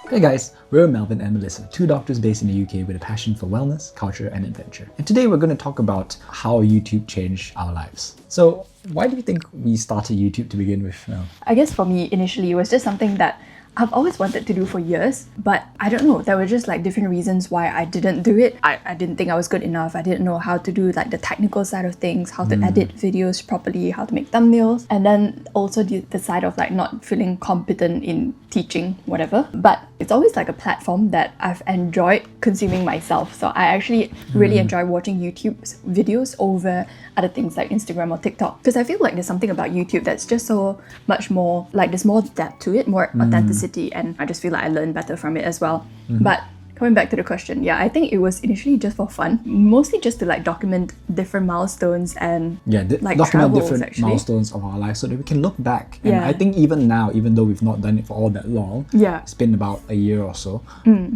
Hey guys, we're Melvin and Melissa, two doctors based in the UK with a passion for wellness, culture and adventure. And today we're going to talk about how YouTube changed our lives. So why do you think we started YouTube to begin with, Mel? I guess for me, initially, it was just something that I've always wanted to do for years, but I don't know, there were just like different reasons why I didn't do it. I didn't think I was good enough. I didn't know how to do like the technical side of things, how to edit videos properly, how to make thumbnails, and then also the side of like not feeling competent in teaching, whatever. But it's always like a platform that I've enjoyed consuming myself. So I actually really enjoy watching YouTube's videos over other things like Instagram or TikTok, because I feel like there's something about YouTube that's just so much more, like there's more depth to it, more authenticity, and I just feel like I learn better from it as well. But coming back to the question, yeah, I think it was initially just for fun, mostly just to like document different milestones and like document travels, different actually. milestones of our lives so that we can look back. And I think even now, even though we've not done it for all that long, it's been about a year or so,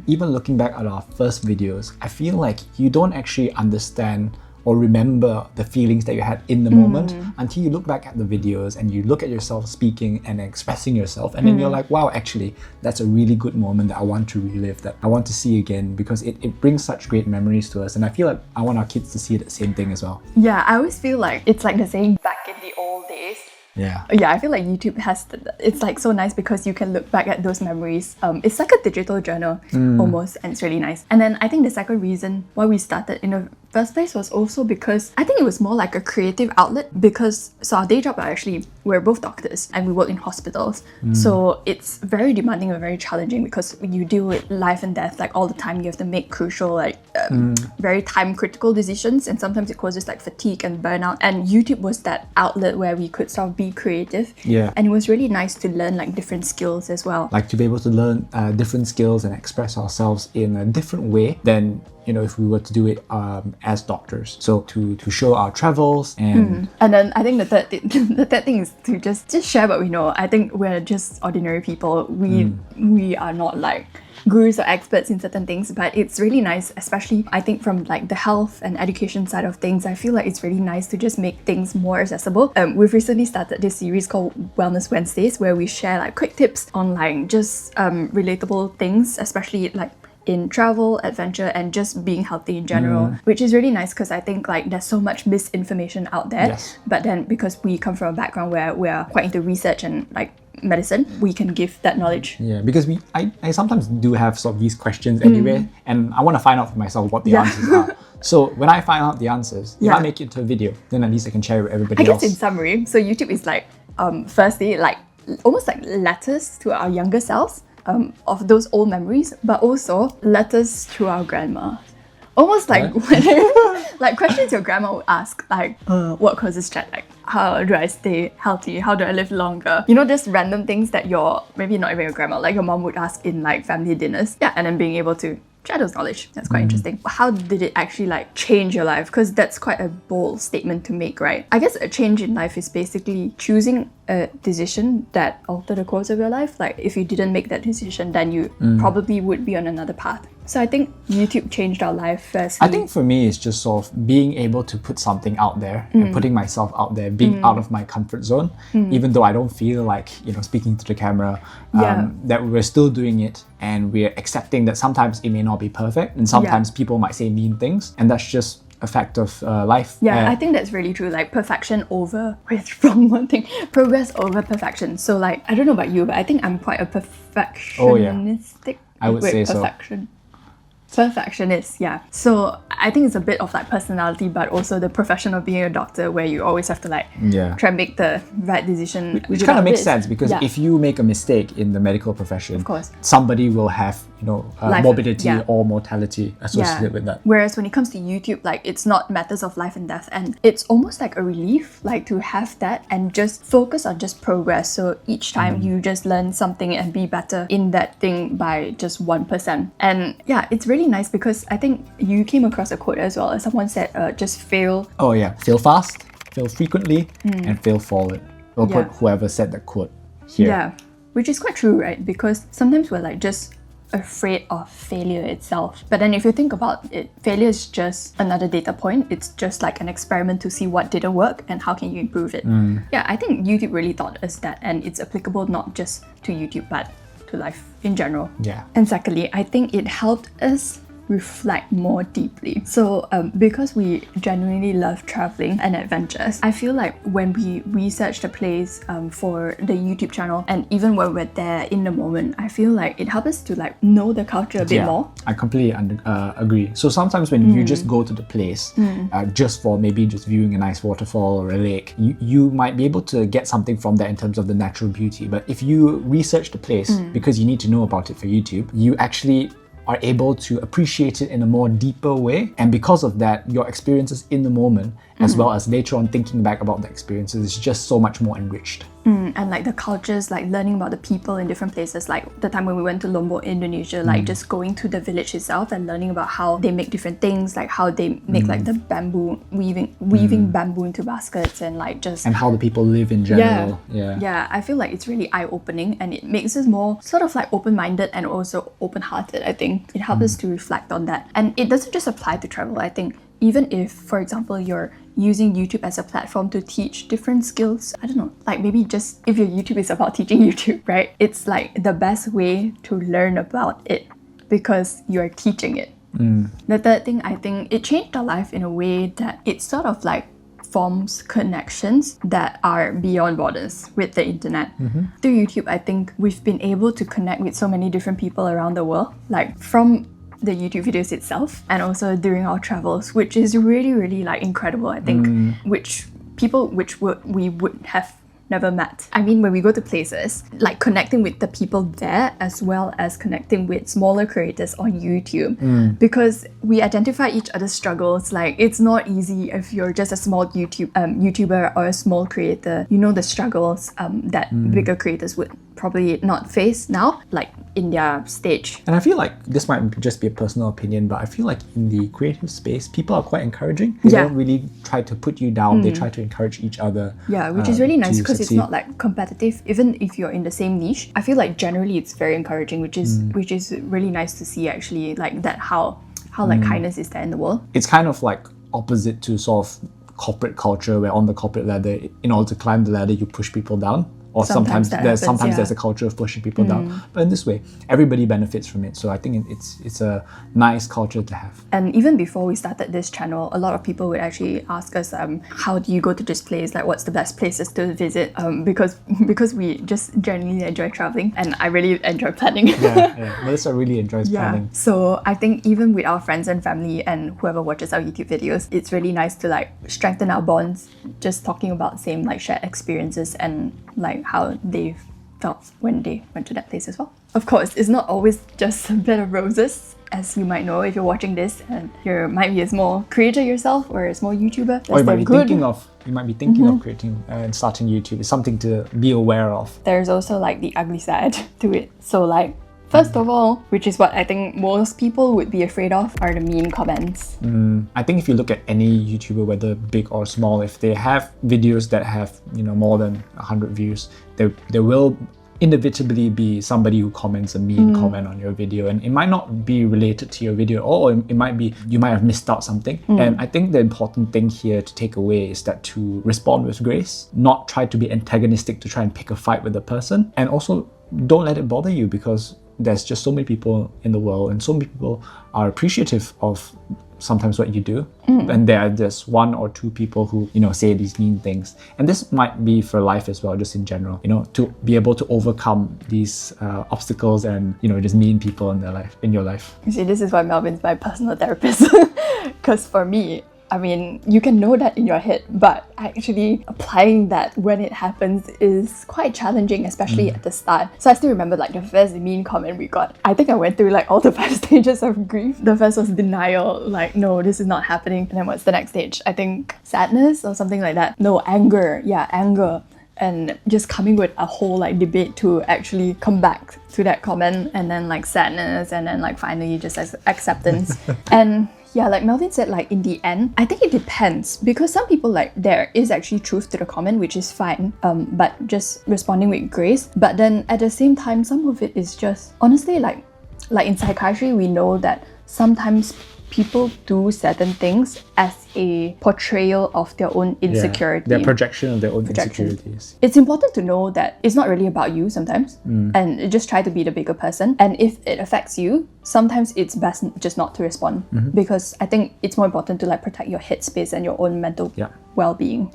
even looking back at our first videos, I feel like you don't actually understand or remember the feelings that you had in the moment until you look back at the videos and you look at yourself speaking and expressing yourself, and then you're like, wow, actually that's a really good moment that I want to relive, that I want to see again, because it brings such great memories to us. And I feel like I want our kids to see the same thing as well. Yeah, I always feel like it's like the saying back in the old days. Yeah, I feel like YouTube has it's like so nice because you can look back at those memories. It's like a digital journal almost, and it's really nice. And then I think the second reason why we started in the first place was also because I think it was more like a creative outlet, because so our day job we're both doctors and we work in hospitals, so it's very demanding and very challenging because you deal with life and death like all the time. You have to make crucial very time critical decisions, and sometimes it causes like fatigue and burnout, and YouTube was that outlet where we could sort of be creative, and it was really nice to learn like different skills as well, like to be able to learn different skills and express ourselves in a different way than if we were to do it as doctors. So to show our travels and then I think the third thing is to just share what we know. I think we're just ordinary people. We are not like gurus or experts in certain things, but it's really nice, especially I think from like the health and education side of things. I feel like it's really nice to just make things more accessible. We've recently started this series called Wellness Wednesdays, where we share like quick tips on like just relatable things, especially like in travel, adventure, and just being healthy in general, which is really nice because I think like there's so much misinformation out there. But then because we come from a background where we're quite into research and like medicine, we can give that knowledge. Yeah, because I sometimes do have sort of these questions anyway, and I want to find out for myself what the answers are. So when I find out the answers, if I make it to a video, then at least I can share it with everybody else. I guess in summary, so YouTube is like firstly like almost like letters to our younger selves of those old memories, but also letters to our grandma. Almost like like questions your grandma would ask, like what causes jet lag? How do I stay healthy? How do I live longer? Just random things that maybe not even your grandma, like your mom would ask in like family dinners. And then being able to share those knowledge. That's quite interesting. How did it actually like change your life? Because that's quite a bold statement to make, right? I guess a change in life is basically choosing a decision that altered the course of your life. Like if you didn't make that decision, then you probably would be on another path. So I think YouTube changed our life firstly. I think for me, it's just sort of being able to put something out there and putting myself out there, being out of my comfort zone, even though I don't feel like, speaking to the camera, that we're still doing it, and we're accepting that sometimes it may not be perfect, and sometimes people might say mean things, and that's just a fact of life. I think that's really true. Like perfection over, wrong one thing, progress over perfection. So like, I don't know about you, but I think I'm quite a perfectionistic. I would say so. Perfectionist, so I think it's a bit of like personality, but also the profession of being a doctor, where you always have to like try and make the right decision, which kind of makes sense, because if you make a mistake in the medical profession, of course somebody will have morbidity or mortality associated with that. Whereas when it comes to YouTube, like it's not matters of life and death, and it's almost like a relief, like to have that and just focus on just progress. So each time you just learn something and be better in that thing by just 1%. And it's really nice because I think you came across a quote as well. Someone said, just fail. Fail fast, fail frequently, and fail forward. We'll put whoever said that quote here. Which is quite true, right? Because sometimes we're like just afraid of failure itself. But then if you think about it, failure is just another data point. It's just like an experiment to see what didn't work and how can you improve it. I think YouTube really taught us that, and it's applicable not just to YouTube but to to life in general. Yeah. And secondly, I think it helped us reflect more deeply. So because we genuinely love traveling and adventures, I feel like when we research the place for the YouTube channel, and even when we're there in the moment, I feel like it helps us to like know the culture a bit more. I completely agree. So sometimes when you just go to the place just for maybe just viewing a nice waterfall or a lake, you might be able to get something from that in terms of the natural beauty. But if you research the place because you need to know about it for YouTube, you actually are able to appreciate it in a more deeper way, and because of that, your experiences in the moment as well as later on thinking back about the experiences is just so much more enriched. And like the cultures, like learning about the people in different places, like the time when we went to Lombok, Indonesia, like just going to the village itself and learning about how they make different things, like how they make like the bamboo, weaving bamboo into baskets, and like just... And how the people live in general. Yeah, I feel like it's really eye-opening, and it makes us more sort of like open-minded and also open-hearted, I think. It helps us to reflect on that. And it doesn't just apply to travel, I think. Even if, for example, you're using YouTube as a platform to teach different skills, I don't know, like maybe just if your YouTube is about teaching YouTube, right? It's like the best way to learn about it because you're teaching it. The third thing, I think it changed our life in a way that it sort of like forms connections that are beyond borders with the internet. Through YouTube, I think we've been able to connect with so many different people around the world, like from the YouTube videos itself and also during our travels, which is really, really like incredible, I think, which we would have never met. I mean, when we go to places, like connecting with the people there as well as connecting with smaller creators on YouTube, because we identify each other's struggles. Like, it's not easy if you're just a small YouTuber or a small creator. You know the struggles that bigger creators would probably not face now, like in their stage. And I feel like this might just be a personal opinion, but I feel like in the creative space, people are quite encouraging. They don't really try to put you down. They try to encourage each other. Yeah, which is really nice because it's not like competitive. Even if you're in the same niche, I feel like generally it's very encouraging, which is really nice to see actually, like that how like kindness is there in the world. It's kind of like opposite to sort of corporate culture, where on the corporate ladder, in order to climb the ladder, you push people down. Or sometimes there's a culture of pushing people down. But in this way, everybody benefits from it. So I think it's a nice culture to have. And even before we started this channel, a lot of people would actually ask us, how do you go to this place? Like, what's the best places to visit? Because we just genuinely enjoy traveling, and I really enjoy planning. Melissa really enjoys planning. So I think even with our friends and family and whoever watches our YouTube videos, it's really nice to like strengthen our bonds, just talking about same like shared experiences and like how they felt when they went to that place as well. Of course, it's not always just a bed of roses, as you might know if you're watching this and you might be a small creator yourself or a small YouTuber. Or you might be thinking of creating and starting YouTube. It's something to be aware of. There's also like the ugly side to it. So like, first of all, which is what I think most people would be afraid of, are the mean comments. I think if you look at any YouTuber, whether big or small, if they have videos that have more than 100 views, there will inevitably be somebody who comments a mean comment on your video, and it might not be related to your video, or it might be you might have missed out something. And I think the important thing here to take away is that to respond with grace, not try to be antagonistic to try and pick a fight with the person, and also don't let it bother you, because there's just so many people in the world, and so many people are appreciative of sometimes what you do, and there are just one or two people who say these mean things. And this might be for life as well, just in general, to be able to overcome these obstacles and just mean people in your life. You see, this is why Melvin's my personal therapist, because for me, I mean, you can know that in your head, but actually applying that when it happens is quite challenging, especially at the start. So I still remember like the first mean comment we got. I think I went through like all the 5 stages of grief. The first was denial, like, no, this is not happening. And then what's the next stage? I think sadness or something like that. No, anger. Yeah, anger. And just coming with a whole like debate to actually come back to that comment, and then like sadness, and then like finally just acceptance. And yeah, like Melvin said, like in the end, I think it depends, because some people, like, there is actually truth to the comment, which is fine, but just responding with grace. But then at the same time, some of it is just honestly like in psychiatry, we know that sometimes people do certain things as a portrayal of their own insecurity. Their projection of their own insecurities. It's important to know that it's not really about you sometimes, and just try to be the bigger person. And if it affects you, sometimes it's best just not to respond, because I think it's more important to like protect your headspace and your own mental well-being.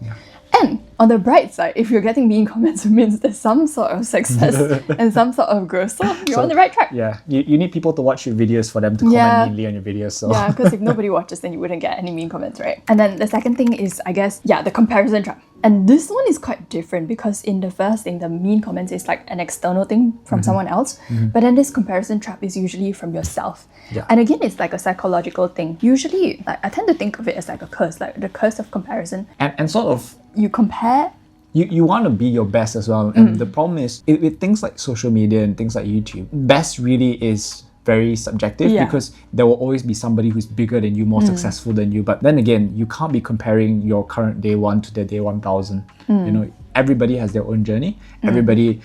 And on the bright side, if you're getting mean comments, it means there's some sort of success and some sort of growth. So you're on the right track. Yeah, you need people to watch your videos for them to comment meanly on your videos. So. Yeah, because if nobody watches, then you wouldn't get any mean comments, right? And then the second thing is, I guess, the comparison trap. And this one is quite different, because in the first thing, the mean comments is like an external thing from someone else. But then this comparison trap is usually from yourself. And again, it's like a psychological thing. Usually, like I tend to think of it as like a curse, like the curse of comparison. And sort of... You compare... You want to be your best as well. And the problem is, with things like social media and things like YouTube, best really is very subjective, because there will always be somebody who's bigger than you, more successful than you. But then again, you can't be comparing your current day 1 to their day 1000. You know, everybody has their own journey. Everybody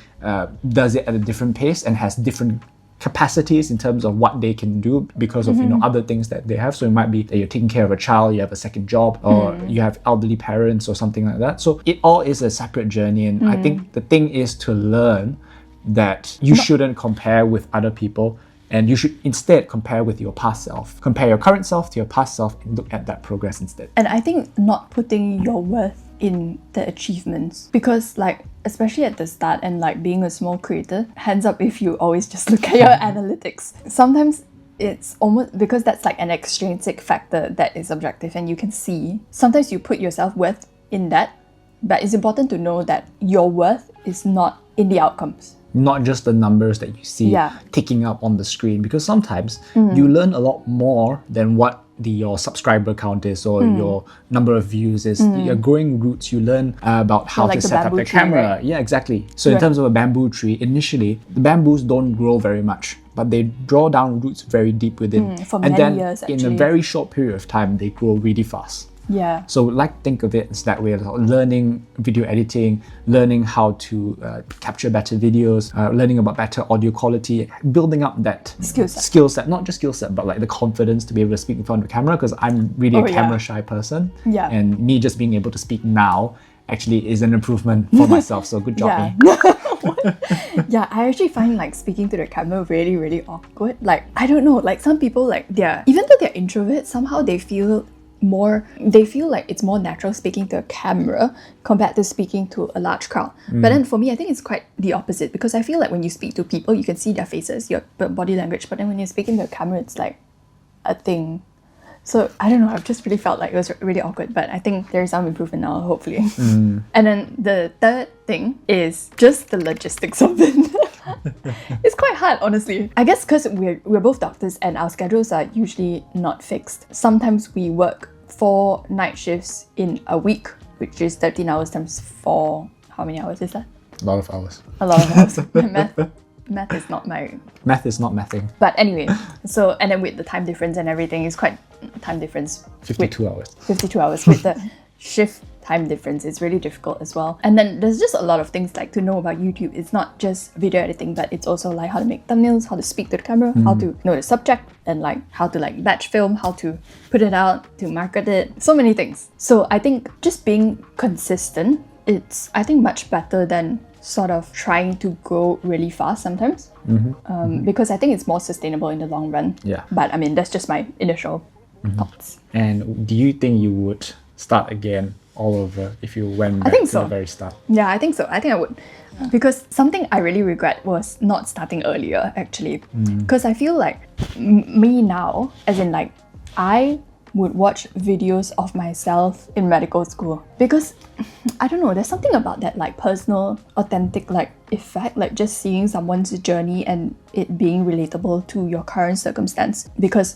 does it at a different pace and has different capacities in terms of what they can do because of other things that they have. So it might be that you're taking care of a child, you have a second job, or you have elderly parents or something like that. So it all is a separate journey, and I think the thing is to learn that you shouldn't compare with other people, and you should instead compare with your past self. Compare your current self to your past self and look at that progress instead. And I think not putting your worth in the achievements, because like especially at the start and like being a small creator, hands up if you always just look at your analytics. Sometimes it's almost because that's like an extrinsic factor that is objective and you can see. Sometimes you put your self-worth in that, but it's important to know that your worth is not in the outcomes. Not just the numbers that you see ticking up on the screen, because sometimes you learn a lot more than what your subscriber count is or your number of views is. Your growing roots, you learn about how to set up a camera. Right? Yeah, exactly. So in terms of a bamboo tree, initially the bamboos don't grow very much, but they draw down roots very deep within. For many years, actually. In a very short period of time, they grow really fast. Yeah. So think of it as that way, learning video editing, learning how to capture better videos, learning about better audio quality, building up that skill set, not just skill set, but like the confidence to be able to speak in front of the camera, because I'm really a camera shy person. Yeah. And me just being able to speak now actually is an improvement for myself. So good job, me. Yeah, I actually find like speaking to the camera really, really awkward. Like, I don't know, like some people like even though they're introverts, somehow they feel like it's more natural speaking to a camera compared to speaking to a large crowd. But then for me, I think it's quite the opposite, because I feel like when you speak to people, you can see their faces, your body language, but then when you're speaking to a camera, it's like a thing. So I don't know, I've just really felt like it was really awkward, but I think there's some improvement now, hopefully. And then the third thing is just the logistics of it. It's quite hard, honestly. I guess because we're both doctors and our schedules are usually not fixed. Sometimes we work 4 night shifts in a week, which is 13 hours times 4. How many hours is that? A lot of hours. A lot of hours. Math is not my... Math is not mathing. But anyway, so, and then with the time difference and everything, it's quite time difference. 52 hours. 52 hours with the shift time difference. It's really difficult as well. And then there's just a lot of things like to know about YouTube. It's not just video editing, but it's also like how to make thumbnails, how to speak to the camera, how to know the subject, and like how to like batch film, how to put it out, to market it, so many things. So I think just being consistent, it's I think much better than sort of trying to grow really fast sometimes, because I think it's more sustainable in the long run. Yeah. But I mean, that's just my initial thoughts. And do you think you would start again all over if you went back to the very start? Yeah, I think so. I think I would. Because something I really regret was not starting earlier, actually. Because I feel like me now, as in like, I would watch videos of myself in medical school, because I don't know, there's something about that like personal, authentic like effect, like just seeing someone's journey and it being relatable to your current circumstance. Because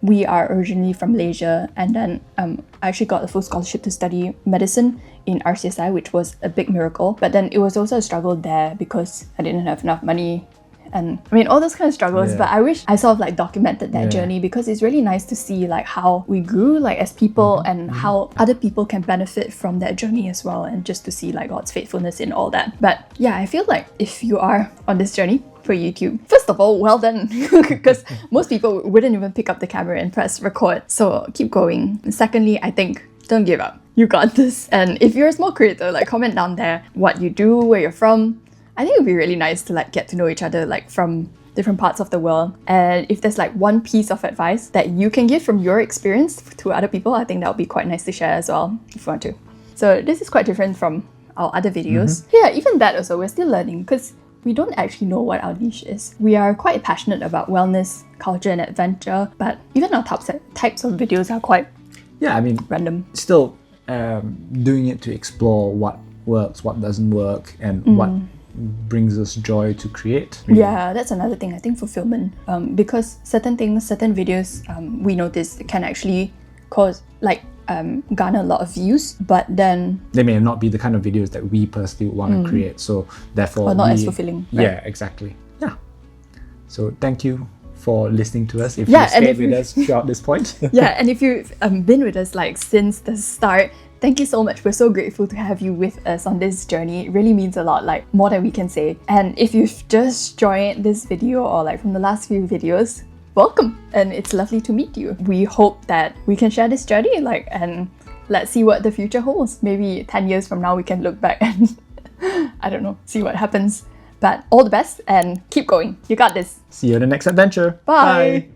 we are originally from Malaysia, and then I actually got a full scholarship to study medicine in RCSI, which was a big miracle. But then it was also a struggle there because I didn't have enough money. And I mean, all those kind of struggles, but I wish I sort of like documented that journey, because it's really nice to see like how we grew like as people and how other people can benefit from that journey as well, and just to see like God's faithfulness in all that. But yeah, I feel like if you are on this journey, for YouTube. First of all, well done, because most people wouldn't even pick up the camera and press record. So keep going. And secondly, I think don't give up. You got this. And if you're a small creator, like comment down there what you do, where you're from. I think it would be really nice to like get to know each other like from different parts of the world. And if there's like one piece of advice that you can give from your experience to other people, I think that would be quite nice to share as well if you want to. So this is quite different from our other videos. Yeah, even that also, we're still learning because we don't actually know what our niche is. We are quite passionate about wellness, culture and adventure, but even our types of videos are quite random. Still doing it to explore what works, what doesn't work, and what brings us joy to create. Really. Yeah, that's another thing, I think, fulfillment. Because certain things, certain videos we notice can actually cause garner a lot of views, but then they may not be the kind of videos that we personally want to create, so therefore or not as fulfilling, right? Yeah, exactly. Yeah, so thank you for listening to us if you stayed with us throughout this point. Yeah, and if you've been with us like since the start, thank you so much. We're so grateful to have you with us on this journey. It really means a lot, like more than we can say. And if you've just joined this video or like from the last few videos, welcome, and it's lovely to meet you. We hope that we can share this journey and let's see what the future holds. Maybe 10 years from now we can look back and I don't know, see what happens. But all the best and keep going. You got this. See you in the next adventure. Bye.